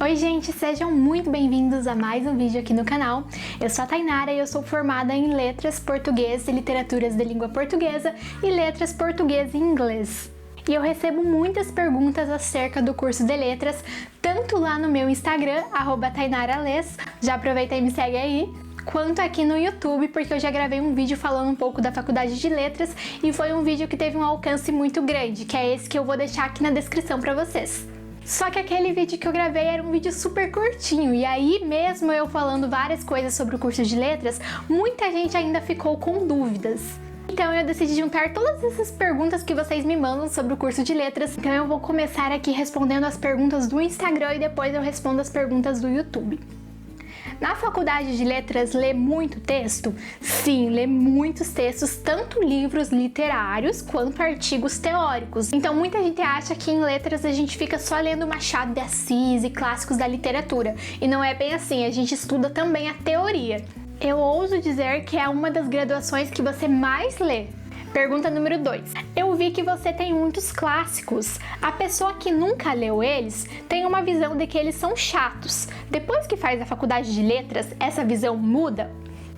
Oi gente, sejam muito bem-vindos a mais um vídeo aqui no canal. Eu sou a Tainara e eu sou formada em Letras Português e Literaturas de Língua Portuguesa e Letras Português e Inglês. E eu recebo muitas perguntas acerca do curso de Letras, tanto lá no meu Instagram, @tainarales, já aproveita e me segue aí, quanto aqui no YouTube, porque eu já gravei um vídeo falando um pouco da Faculdade de Letras e foi um vídeo que teve um alcance muito grande, que é esse que eu vou deixar aqui na descrição pra vocês. Só que aquele vídeo que eu gravei era um vídeo super curtinho, e aí mesmo eu falando várias coisas sobre o curso de letras, muita gente ainda ficou com dúvidas. Então eu decidi juntar todas essas perguntas que vocês me mandam sobre o curso de letras. Então eu vou começar aqui respondendo as perguntas do Instagram e depois eu respondo as perguntas do YouTube. Na Faculdade de Letras, lê muito texto? Sim, lê muitos textos, tanto livros literários quanto artigos teóricos. Então muita gente acha que em letras a gente fica só lendo Machado de Assis e clássicos da literatura. E não é bem assim, a gente estuda também a teoria. Eu ouso dizer que é uma das graduações que você mais lê. Pergunta número 2. Eu vi que você tem muitos clássicos. A pessoa que nunca leu eles tem uma visão de que eles são chatos. Depois que faz a faculdade de letras, essa visão muda?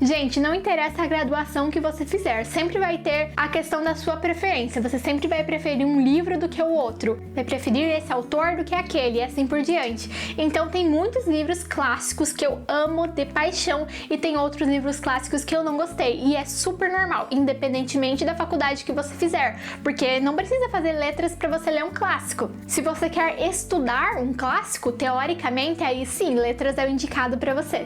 Gente, não interessa a graduação que você fizer, sempre vai ter a questão da sua preferência. Você sempre vai preferir um livro do que o outro, vai preferir esse autor do que aquele e assim por diante. Então tem muitos livros clássicos que eu amo de paixão e tem outros livros clássicos que eu não gostei. E é super normal, independentemente da faculdade que você fizer, porque não precisa fazer letras para você ler um clássico. Se você quer estudar um clássico, teoricamente, aí sim, letras é o indicado para você.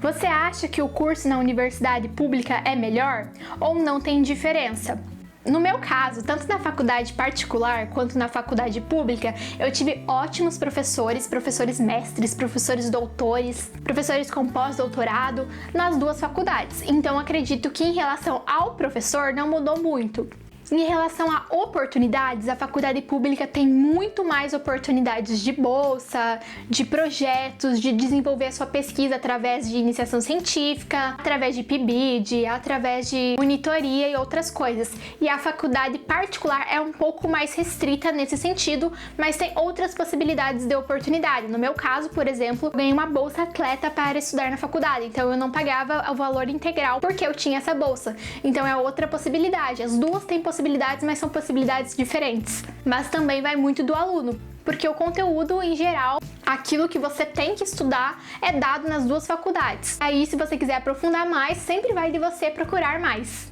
Você acha que o curso na universidade pública é melhor ou não tem diferença? No meu caso, tanto na faculdade particular quanto na faculdade pública, eu tive ótimos professores, professores mestres, professores doutores, professores com pós-doutorado nas duas faculdades. Então acredito que em relação ao professor não mudou muito. Em relação a oportunidades, a faculdade pública tem muito mais oportunidades de bolsa, de projetos, de desenvolver a sua pesquisa através de iniciação científica, através de PIBID, através de monitoria e outras coisas. E a faculdade particular é um pouco mais restrita nesse sentido, mas tem outras possibilidades de oportunidade. No meu caso, por exemplo, eu ganhei uma bolsa atleta para estudar na faculdade, então eu não pagava o valor integral porque eu tinha essa bolsa. Então é outra possibilidade. As duas têm possibilidades, mas são possibilidades diferentes. Mas também vai muito do aluno, porque o conteúdo em geral, aquilo que você tem que estudar é dado nas duas faculdades. Aí, se você quiser aprofundar mais, sempre vai de você procurar mais.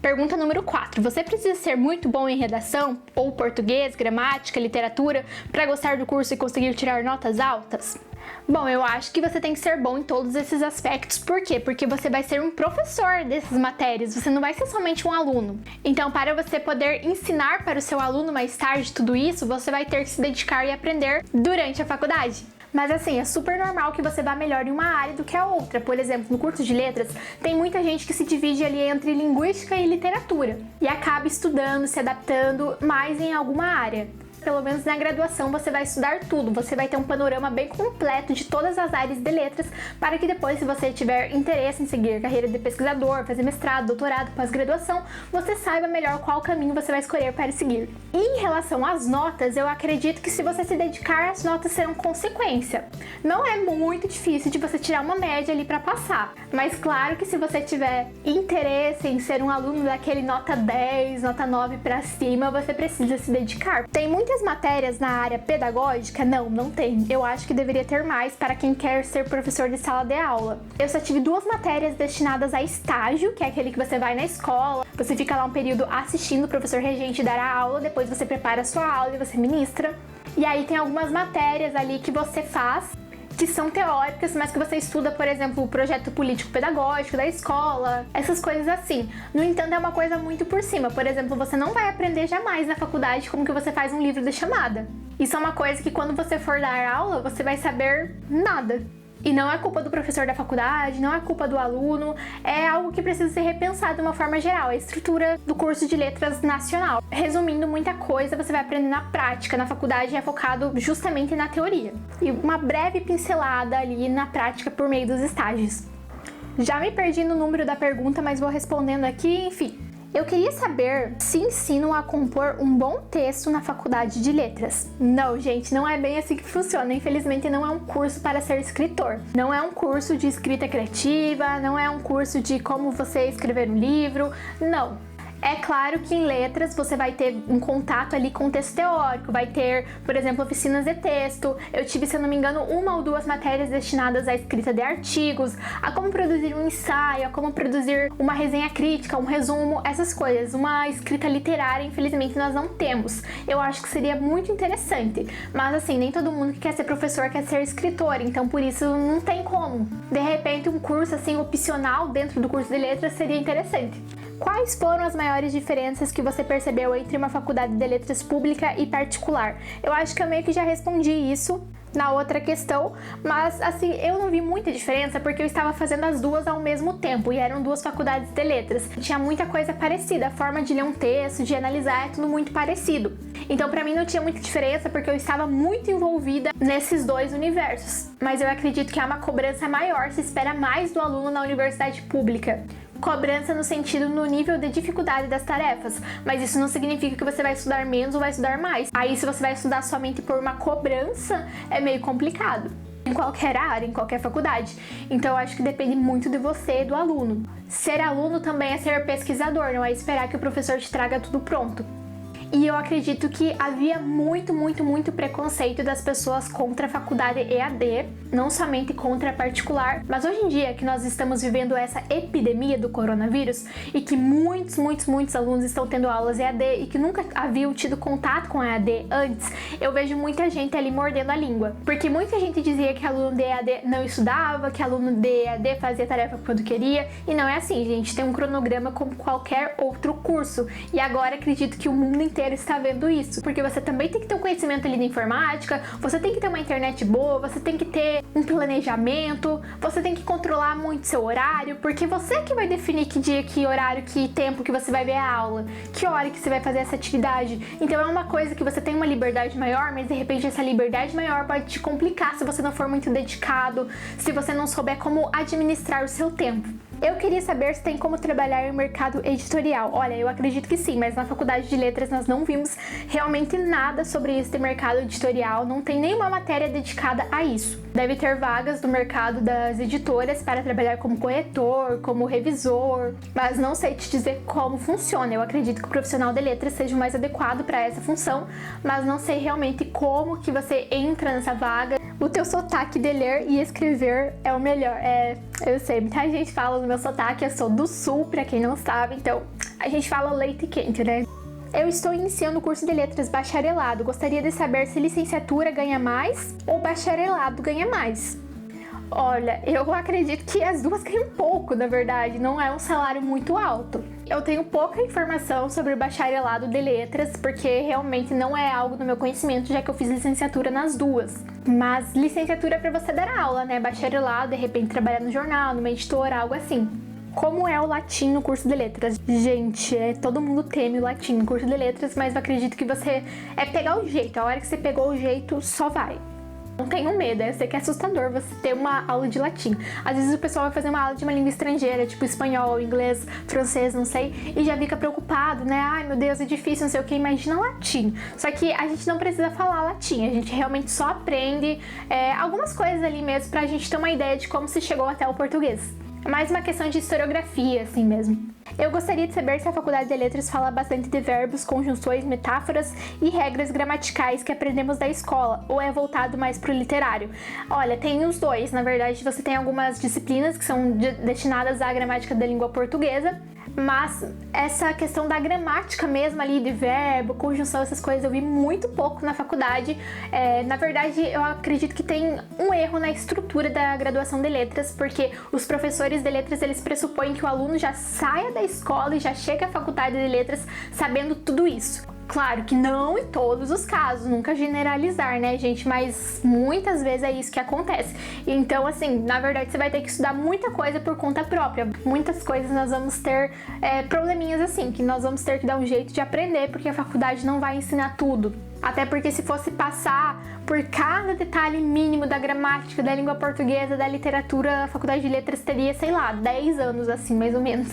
Pergunta número 4. Você precisa ser muito bom em redação, ou português, gramática, literatura, para gostar do curso e conseguir tirar notas altas? Bom, eu acho que você tem que ser bom em todos esses aspectos. Por quê? Porque você vai ser um professor dessas matérias, você não vai ser somente um aluno. Então, para você poder ensinar para o seu aluno mais tarde tudo isso, você vai ter que se dedicar e aprender durante a faculdade. Mas assim, é super normal que você vá melhor em uma área do que a outra. Por exemplo, no curso de letras, tem muita gente que se divide ali entre linguística e literatura e acaba estudando, se adaptando mais em alguma área. Pelo menos na graduação você vai estudar tudo, você vai ter um panorama bem completo de todas as áreas de letras, para que depois, se você tiver interesse em seguir carreira de pesquisador, fazer mestrado, doutorado, pós-graduação, você saiba melhor qual caminho você vai escolher para seguir. E em relação às notas, eu acredito que se você se dedicar, as notas serão consequência. Não é muito difícil de você tirar uma média ali para passar, mas claro que se você tiver interesse em ser um aluno daquele nota 10, nota 9 para cima, você precisa se dedicar. Tem muitas matérias na área pedagógica? Não tem. Eu acho que deveria ter mais para quem quer ser professor de sala de aula. Eu só tive 2 matérias destinadas a estágio, que é aquele que você vai na escola, você fica lá um período assistindo o professor regente dar a aula, depois você prepara a sua aula e você ministra. E aí tem algumas matérias ali que você faz, que são teóricas, mas que você estuda, por exemplo, o projeto político-pedagógico da escola, essas coisas assim. No entanto, é uma coisa muito por cima. Por exemplo, você não vai aprender jamais na faculdade como que você faz um livro de chamada. Isso é uma coisa que quando você for dar aula, você vai saber nada. E não é culpa do professor da faculdade, não é culpa do aluno, é algo que precisa ser repensado de uma forma geral, a estrutura do curso de letras nacional. Resumindo muita coisa, você vai aprender na prática, na faculdade é focado justamente na teoria. E uma breve pincelada ali na prática por meio dos estágios. Já me perdi no número da pergunta, mas vou respondendo aqui, enfim. Eu queria saber se ensinam a compor um bom texto na faculdade de letras. Não, gente, não é bem assim que funciona. Infelizmente, não é um curso para ser escritor. Não é um curso de escrita criativa, não é um curso de como você escrever um livro. Não. É claro que em letras você vai ter um contato ali com o texto teórico, vai ter, por exemplo, oficinas de texto. Eu tive, se eu não me engano, 1 ou 2 matérias destinadas à escrita de artigos, a como produzir um ensaio, a como produzir uma resenha crítica, um resumo, essas coisas. Uma escrita literária, infelizmente, nós não temos. Eu acho que seria muito interessante, mas assim, nem todo mundo que quer ser professor quer ser escritor, então por isso não tem como. De repente, um curso assim opcional dentro do curso de letras seria interessante. Quais foram as maiores diferenças que você percebeu entre uma faculdade de letras pública e particular? Eu acho que eu meio que já respondi isso na outra questão, mas assim, eu não vi muita diferença porque eu estava fazendo as duas ao mesmo tempo e eram 2 faculdades de letras. Tinha muita coisa parecida, a forma de ler um texto, de analisar, é tudo muito parecido. Então pra mim não tinha muita diferença porque eu estava muito envolvida nesses 2 universos. Mas eu acredito que há uma cobrança maior, se espera mais do aluno na universidade pública. Cobrança no sentido no nível de dificuldade das tarefas, mas isso não significa que você vai estudar menos ou vai estudar mais. Aí se você vai estudar somente por uma cobrança, é meio complicado. Em qualquer área, em qualquer faculdade. Então eu acho que depende muito de você e do aluno. Ser aluno também é ser pesquisador, não é esperar que o professor te traga tudo pronto. E eu acredito que havia muito preconceito das pessoas contra a faculdade EAD, não somente contra a particular, mas hoje em dia que nós estamos vivendo essa epidemia do coronavírus e que muitos alunos estão tendo aulas EAD e que nunca haviam tido contato com a EAD antes, eu vejo muita gente ali mordendo a língua, porque muita gente dizia que aluno de EAD não estudava, que aluno de EAD fazia tarefa quando queria, e não é assim, gente, tem um cronograma como qualquer outro curso, e agora acredito que o mundo inteiro está vendo isso, porque você também tem que ter um conhecimento ali da informática, você tem que ter uma internet boa, você tem que ter um planejamento, você tem que controlar muito seu horário, porque você que vai definir que dia, que horário, que tempo que você vai ver a aula, que hora que você vai fazer essa atividade. Então é uma coisa que você tem uma liberdade maior, mas de repente essa liberdade maior pode te complicar se você não for muito dedicado, se você não souber como administrar o seu tempo. Eu queria saber se tem como trabalhar em mercado editorial. Olha, eu acredito que sim, mas na faculdade de letras nós não vimos realmente nada sobre isso de mercado editorial, não tem nenhuma matéria dedicada a isso. Deve ter vagas do mercado das editoras para trabalhar como corretor, como revisor, mas não sei te dizer como funciona. Eu acredito que o profissional de letras seja o mais adequado para essa função, mas não sei realmente como que você entra nessa vaga. O teu sotaque de ler e escrever é o melhor. Eu sei, muita gente fala do meu sotaque, eu sou do sul, pra quem não sabe, então a gente fala leite quente, né? Eu estou iniciando o curso de letras bacharelado. Gostaria de saber se licenciatura ganha mais ou bacharelado ganha mais. Olha, eu acredito que as duas ganham pouco, na verdade, não é um salário muito alto. Eu tenho pouca informação sobre o bacharelado de letras, porque realmente não é algo do meu conhecimento, já que eu fiz licenciatura nas duas. Mas licenciatura é pra você dar aula, né? Bacharelado, de repente trabalhar no jornal, numa editora, algo assim. Como é o latim no curso de letras? Gente, todo mundo teme o latim no curso de letras, mas eu acredito que você pegar o jeito. A hora que você pegou o jeito, só vai. Não tenham medo, eu sei que é assustador você ter uma aula de latim. Às vezes o pessoal vai fazer uma aula de uma língua estrangeira, tipo espanhol, inglês, francês, não sei, e já fica preocupado, né? Ai, meu Deus, é difícil, não sei o que, imagina latim. Só que a gente não precisa falar latim, a gente realmente só aprende algumas coisas ali mesmo pra gente ter uma ideia de como se chegou até o português. É mais uma questão de historiografia, assim mesmo. Eu gostaria de saber se a Faculdade de Letras fala bastante de verbos, conjunções, metáforas e regras gramaticais que aprendemos da escola, ou é voltado mais para o literário? Olha, tem os dois. Na verdade, você tem algumas disciplinas que são destinadas à gramática da língua portuguesa, mas essa questão da gramática mesmo ali, de verbo, conjunção, essas coisas, eu vi muito pouco na faculdade. Na verdade, eu acredito que tem um erro na estrutura da graduação de letras, porque os professores de letras, eles pressupõem que o aluno já saia da escola e já chega à faculdade de letras sabendo tudo isso. Claro que não em todos os casos, nunca generalizar, né, gente? Mas muitas vezes é isso que acontece. Então, assim, na verdade, você vai ter que estudar muita coisa por conta própria. Muitas coisas nós vamos ter probleminhas assim, que nós vamos ter que dar um jeito de aprender, porque a faculdade não vai ensinar tudo. Até porque se fosse passar por cada detalhe mínimo da gramática, da língua portuguesa, da literatura, a faculdade de letras teria, sei lá, 10 anos assim, mais ou menos.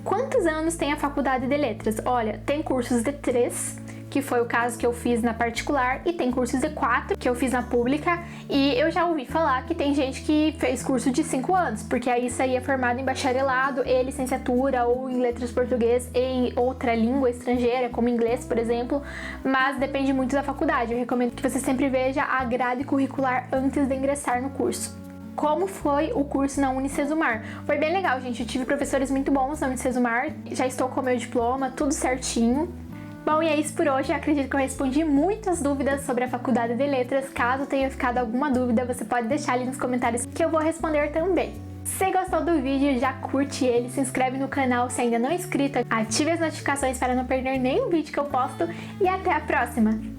quantos anos tem a faculdade de letras? Olha, tem cursos de 3, que foi o caso que eu fiz na particular, e tem cursos de 4, que eu fiz na pública, e eu já ouvi falar que tem gente que fez curso de 5 anos, porque aí saía formado em bacharelado e licenciatura ou em letras português em outra língua estrangeira, como inglês, por exemplo, mas depende muito da faculdade. Eu recomendo que você sempre veja a grade curricular antes de ingressar no curso. Como foi o curso na Unicesumar? Foi bem legal, gente. Eu tive professores muito bons na Unicesumar, já estou com o meu diploma, tudo certinho. Bom, e é isso por hoje. Eu acredito que eu respondi muitas dúvidas sobre a Faculdade de Letras. Caso tenha ficado alguma dúvida, você pode deixar ali nos comentários que eu vou responder também. Se gostou do vídeo, já curte ele, se inscreve no canal se ainda não é inscrito, ative as notificações para não perder nenhum vídeo que eu posto e até a próxima!